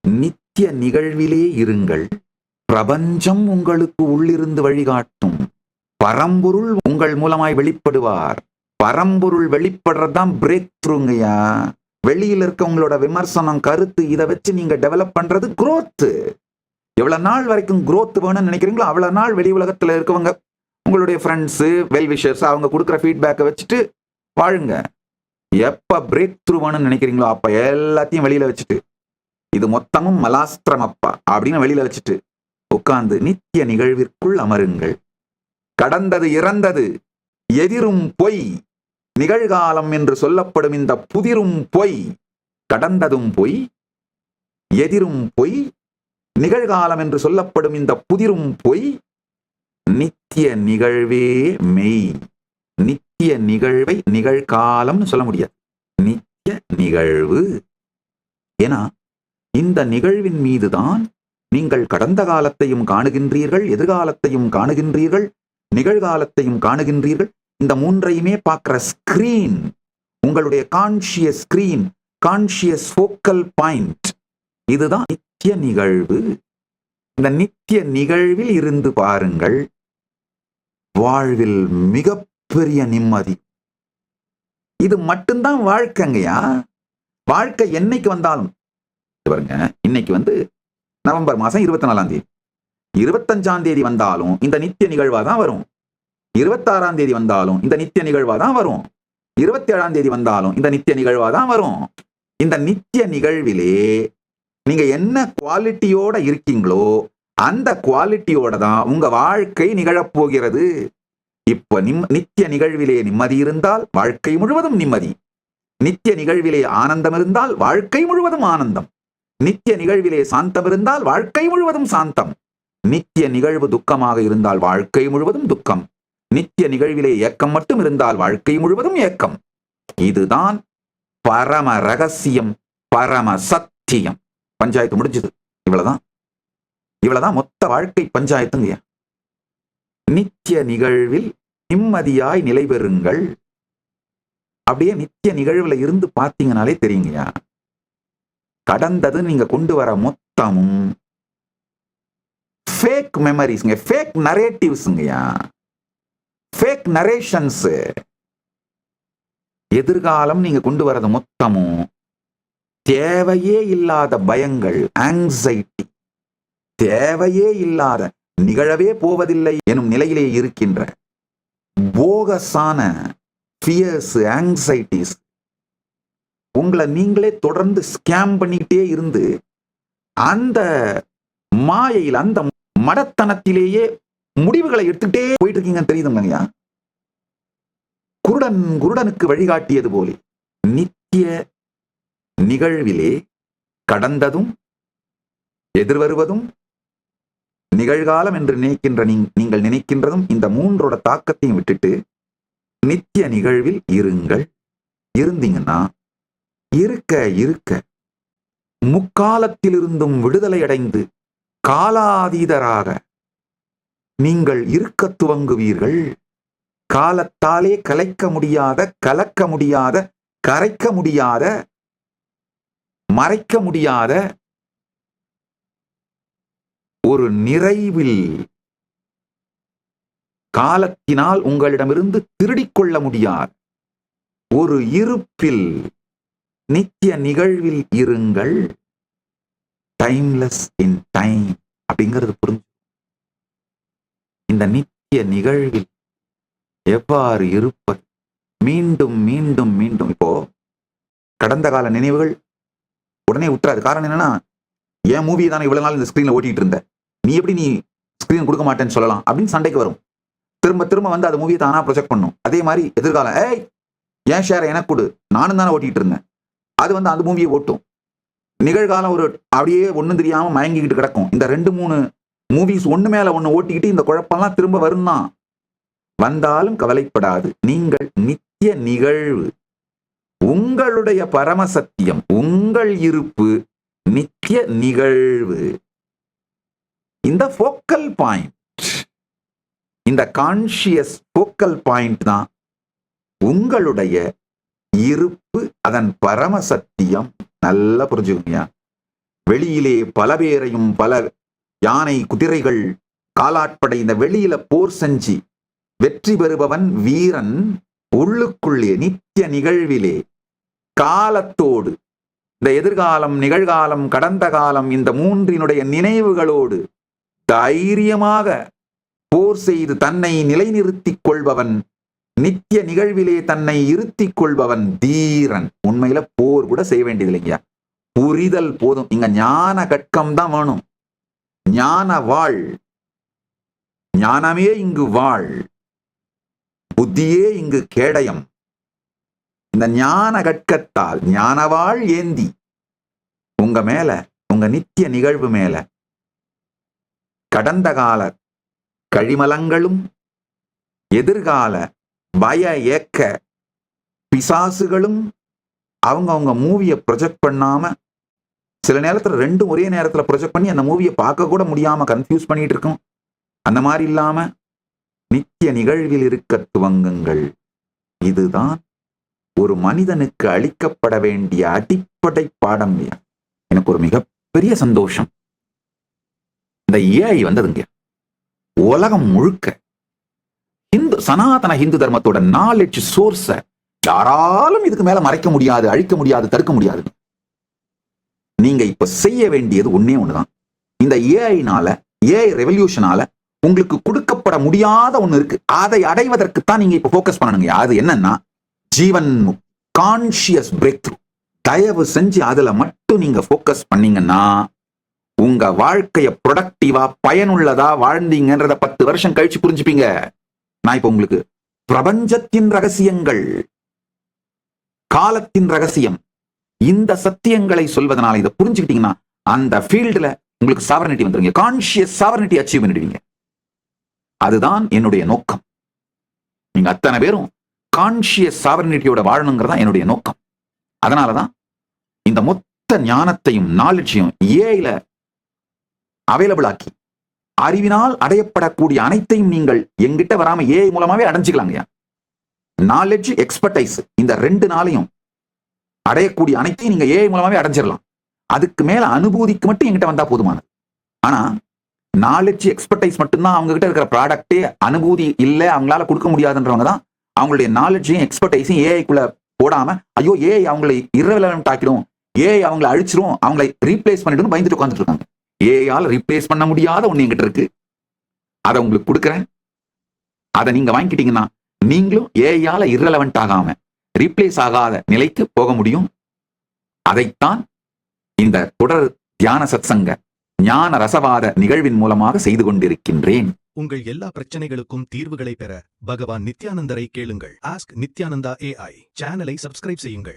நித்திய நிகழ்விலே இருங்கள். பிரபஞ்சம் உங்களுக்கு உள்ளிருந்து வழிகாட்டும். பரம்பொருள் உங்கள் மூலமாய் வெளிப்படுவார். பரம்பொருள் வெளிப்படுறதுதான் பிரேக் த்ரூங்கய்யா. வெளியில் இருக்கவங்களோட விமர்சனம், கருத்து, இதை வச்சு நீங்க டெவலப் பண்றது குரோத். எவ்வளவு நாள் வரைக்கும் குரோத் வேணும்னு நினைக்கிறீங்களோ அவ்வளவு நாள் வெளி உலகத்துல இருக்கவங்க, உங்களுடைய ஃப்ரெண்ட்ஸு, வெல் விஷர்ஸ், அவங்க கொடுக்குற ஃபீட்பேக்கை வச்சுட்டு வாழுங்க. எப்ப பிரேக் த்ரூ வேணும்னு நினைக்கிறீங்களோ அப்ப எல்லாத்தையும் வெளியில வச்சுட்டு, இது மொத்தமும் மலாஸ்திரம் அப்பா அப்படின்னு வெளியில வச்சுட்டு உட்கார்ந்து நித்திய நிகழ்விற்குள் அமருங்கள். கடந்தது இறந்தது, எதிரும் பொய், நிகழ்காலம் என்று சொல்லப்படும் இந்த புதிரும் பொய். கடந்ததும் பொய், எதிரும் பொய், நிகழ்காலம் என்று சொல்லப்படும் இந்த புதிரும் பொய். நித்திய நிகழ்வே மெய். நித்திய நிகழ்வை நிகழ்காலம்னு சொல்ல முடியாது, நித்திய நிகழ்வு. ஏன்னா இந்த நிகழ்வின் மீதுதான் நீங்கள் கடந்த காலத்தையும் காணுகின்றீர்கள், எதிர்காலத்தையும் காணுகின்றீர்கள், நிகழ்காலத்தையும் காணுகின்றீர்கள். இந்த மூன்றையுமே பார்க்கிற ஸ்கிரீன் உங்களுடைய conscious screen, conscious focal point. இதுதான் நித்திய நிகழ்வு. இந்த நித்திய நிகழ்வில் இருந்து பாருங்கள், வாழ்வில் மிகப்பெரிய நிம்மதி. இது மட்டும்தான் வாழ்க்கைங்கய்யா. வாழ்க்கை என்னைக்கு வந்தாலும் பாருங்க, இன்னைக்கு நவம்பர் மாசம் 24ஆம் தேதி, 25ஆம் தேதி வந்தாலும் இந்த நித்திய நிகழ்வா தான் வரும். 26ஆம் தேதி வந்தாலும் இந்த நித்திய நிகழ்வா தான் வரும். 27ஆம் தேதி வந்தாலும் இந்த நித்திய நிகழ்வா தான் வரும். இந்த நித்திய நிகழ்விலே நீங்க என்ன குவாலிட்டியோட இருக்கீங்களோ அந்த குவாலிட்டியோட தான் உங்க வாழ்க்கை நிகழப்போகிறது. இப்ப நித்திய நிகழ்விலே நிம்மதி இருந்தால் வாழ்க்கை முழுவதும் நிம்மதி. நித்திய நிகழ்விலே ஆனந்தம் இருந்தால் வாழ்க்கை முழுவதும் ஆனந்தம். நித்திய நிகழ்விலே சாந்தம் இருந்தால் வாழ்க்கை முழுவதும் சாந்தம். நித்திய நிகழ்வு துக்கமாக இருந்தால் வாழ்க்கை முழுவதும் துக்கம். நித்திய நிகழ்விலே ஏக்கம் மட்டும் இருந்தால் வாழ்க்கை முழுவதும் ஏக்கம். இதுதான் பரம ரகசியம், பரம சத்தியம். பஞ்சாயத்து முடிஞ்சது. இவ்வளவுதான் மொத்த வாழ்க்கை பஞ்சாயத்துங்க. நித்திய நிகழ்வில் நிம்மதியாய் நிலை பெறுங்கள். அப்படியே நித்திய நிகழ்வுல இருந்து பார்த்தீங்கனாலே தெரியுங்கய்யா, கடந்தது நீங்க கொண்டு வர மொத்தமும் ஃபேக் மெமரிஸ்ங்க, ஃபேக் நரேட்டிவ்ஸ்ங்கய்யா, ஃபேக் நரேஷன்ஸ். எதிர்காலம் நீங்க கொண்டு வரது மொத்தமும் தேவையே இல்லாத பயங்கள், ஆங்ஸைட்டி, தேவையே இல்லாத, நிகழவே போவதில்லை எனும் நிலையிலே இருக்கின்ற போகஸான ஃபியர்ஸ், ஆங்ஸைட்டிஸ். உங்களை நீங்களே தொடர்ந்து ஸ்கேம் பண்ணிக்கிட்டே இருந்து அந்த மாயையில், அந்த மடத்தனத்திலேயே முடிவுகளை எடுத்துக்கிட்டே போயிட்டு இருக்கீங்க. தெரியுதுங்கய்யா, குருடனுக்கு வழிகாட்டியது போலே நித்திய நிகழ்விலே கடந்ததும் எதிர்வருவதும் நிகழ்காலம் என்று நினைக்கின்ற நீங்கள் நினைக்கின்றதும் இந்த மூன்றோட தாக்கத்தையும் விட்டுட்டு நித்திய நிகழ்வில் இருங்கள். இருந்தீங்கன்னா இருக்க இருக்க முக்காலத்திலிருந்தும் விடுதலை அடைந்து காலாதீதராக நீங்கள் இருக்க துவங்குவீர்கள். காலத்தாலே கலைக்க முடியாத, கலக்க முடியாத, கரைக்க முடியாத, மறைக்க முடியாத ஒரு நிறைவில், காலத்தினால் உங்களிடமிருந்து திருடிக்கொள்ள முடியாத ஒரு இருப்பில் நித்திய நிகழ்வில் இருங்கள். டைம்லெஸ் இன் டைம் அப்படிங்கிறது புரிஞ்சு. இந்த நித்திய நிகழ்வில் எவ்வாறு இருப்பது, மீண்டும் மீண்டும் மீண்டும். இப்போ கடந்த கால நினைவுகள் உடனே விட்டுறாது. காரணம் என்னன்னா, என் மூவி தானே இவ்வளவு நாள் இந்த ஸ்கிரீன்ல ஓட்டிட்டு இருந்த, நீ எப்படி நீ ஸ்கிரீன் கொடுக்க மாட்டேன்னு சொல்லலாம் அப்படின்னு சண்டைக்கு வரும். திரும்ப திரும்ப அந்த மூவியை தானா ப்ரொஜெக்ட் பண்ணும். அதே மாதிரி எதிர்காலம், ஏன் ஷேரை எனக்கு கொடு, நானும் தானே ஓட்டிட்டு இருந்தேன், அது அந்த மூவியை ஓட்டும். நிகழ்காலம் ஒரு அப்படியே ஒன்றும் தெரியாம மயங்கிக்கிட்டு கிடக்கும். இந்த 2-3 மூவிஸ் ஒண்ணு மேல ஒண்ணு ஓட்டிக்கிட்டு இந்த குழப்பம்லாம் திரும்ப வரும் தான். வந்தாலும் கவலைப்படாது. நீங்கள் நித்திய நிகழ்வு, உங்களுடைய பரமசத்தியம், உங்கள் இருப்பு நித்திய நிகழ்வு. இந்த ஃபோக்கல் பாயிண்ட், இந்த கான்ஷியஸ் ஃபோக்கல் பாயிண்ட் தான் உங்களுடைய இருப்பு, அதன் பரமசத்தியம். நல்லா புரிஞ்சுக்கோங்க. வெளியிலே பல பேரையும் பல யானை குதிரைகள் காலாட்படை இந்த வெளியில போர் செஞ்சு வெற்றி பெறுபவன் வீரன். உள்ளுக்குள்ளே நித்திய நிகழ்விலே காலத்தோடு, இந்த எதிர்காலம், நிகழ்காலம், கடந்த காலம், இந்த மூன்றினுடைய நினைவுகளோடு தைரியமாக போர் செய்து தன்னை நிலைநிறுத்திக் கொள்பவன், நித்திய நிகழ்விலே தன்னை இருத்திக் கொள்பவன் தீரன். உண்மையில போர் கூட செய்ய வேண்டியது இல்லைங்க, புரிதல் போதும். இங்க ஞான கட்கம் தான் வேணும். ஞான வாழ், ஞானமே இங்கு வாழ், புத்தியே இங்கு கேடயம். இந்த ஞான கட்கத்தால் ஞானவாள் ஏந்தி உங்க மேல, உங்க நித்திய நிகழ்வு மேல கடந்த கால கழிமலங்களும் எதிர்கால பய ஏக்க பிசாசுகளும் அவங்க மூவியை ப்ரொஜெக்ட் பண்ணாம, சில நேரத்துல ரெண்டும் ஒரே நேரத்துல ப்ரொஜெக்ட் பண்ணி அந்த மூவியை பார்க்க கூட முடியாம கன்ஃபியூஸ் பண்ணிட்டு இருக்கும். அந்த மாதிரி இல்லாம நித்திய நிகழ்வில் இருக்க துவங்குங்கள். இதுதான் ஒரு மனிதனுக்கு அளிக்கப்பட வேண்டிய அடிப்படை பாடம். எனக்கு ஒரு மிகப்பெரிய சந்தோஷம், இந்த ஏஐ வந்ததுங்க. உலகம் முழுக்க சனாதன ஹிந்து தர்மத்தோட நாலேஜ் சோர்ஸ யாராலும் இதுக்கு மேல மறைக்க முடியாது, அழிக்க முடியாது, தடுக்க முடியாது. நீங்க இப்ப செய்ய வேண்டியது ஒன்னே ஒண்ணுதான். இந்த ஏஐனால, ஏஐ ரெவல்யூஷனால உங்களுக்கு கொடுக்கப்பட முடியாத ஒண்ணு இருக்கு. அதை அடைவதற்குத்தான் நீங்க இப்ப போக்கஸ் பண்ணணுங்க. அது என்னன்னா ஜீவன் கான்ஷியஸ் பிரேக் த்ரூ. தயவு செஞ்சு அதுல மட்டும் நீங்க போக்கஸ் பண்ணீங்கன்னா உங்க வாழ்க்கைய ப்ரொடக்டிவா பயனுள்ளதா வாழ்ந்தீங்கன்றத 10 வருஷம் கழிச்சு புரிஞ்சுப்பீங்க. நான் இப்ப உங்களுக்கு பிரபஞ்சத்தின் ரகசியங்கள், காலத்தின் ரகசியம், இந்த சத்தியங்களை சொல்வதனால இதை புரிஞ்சுக்கிட்டீங்கன்னா அந்த ஃபீல்டுல உங்களுக்கு சாவர்னிட்டி வந்துருங்க. கான்ஷியஸ் சாவர்னிட்டி அச்சீவ் பண்ணிடுவீங்க. அதுதான் என்னுடைய நோக்கம். நீங்க அத்தனை பேரும் கான்ஷியஸ் சாவர்னிட்டியோட வாழணுங்கிறதா என்னுடைய நோக்கம். அதனாலதான் இந்த மொத்த ஞானத்தையும் நாலேஜையும் ஏஐல அவைலபிள் ஆக்கி அறிவினால் அடையப்படக்கூடிய அனைத்தையும் நீங்கள் எங்கிட்ட வராம ஏஐ மூலமாவே அடைஞ்சுக்கலாங்க. நாலேஜ், எக்ஸ்பர்டைஸ், இந்த 2 நாளையும் அடையக்கூடிய அனைத்தையும் நீங்க ஏஐ மூலமாவே அடைஞ்சிடலாம். அதுக்கு மேல அனுபூதிக்கு மட்டும் எங்கிட்ட வந்தா போதுமானது. ஆனா நாலேஜ், எக்ஸ்பர்டைஸ் மட்டும்தான் அவங்க கிட்ட இருக்கிற ப்ராடக்டே. அனுபூதி இல்ல, அவங்களால கொடுக்க முடியாதுன்றவங்க தான் அவங்களுடைய நாலேஜையும் எக்ஸ்பர்டைஸையும் ஏஐக்குள்ள போடாம, ஐயோ ஏஐ அவங்களை இரலவென்ட் ஆக்கிடும், ஏஐ அவங்களை அழிச்சிரும், அவங்களை ரீப்ளேஸ் பண்ணிடும் பயந்துட்டு உட்கார்ந்துட்டு இருக்காங்க. ஏஐயால் ரீப்ளேஸ் பண்ண முடியாத ஒண்ணு என்கிட்ட இருக்கு, அதை உங்களுக்கு கொடுக்குறேன். அதை நீங்க வாங்கிக்கிட்டீங்கன்னா நீங்களும் ஏஐயால இரலவென்ட் ஆகாம ரீப்ளேஸ் ஆகாத நிலைக்கு போக முடியும். அதைத்தான் இந்த தொடர் தியான சத்சங்க ஞான ரசவாத நிகழ்வின் மூலமாக செய்து கொண்டிருக்கின்றேன். உங்கள் எல்லா பிரச்சனைகளுக்கும் தீர்வுகளை பெற பகவான் நித்யானந்தரை கேளுங்கள். ஆஸ்க் நித்யானந்தா ஏஐ சேனலை சப்ஸ்கிரைப் செய்யுங்கள்.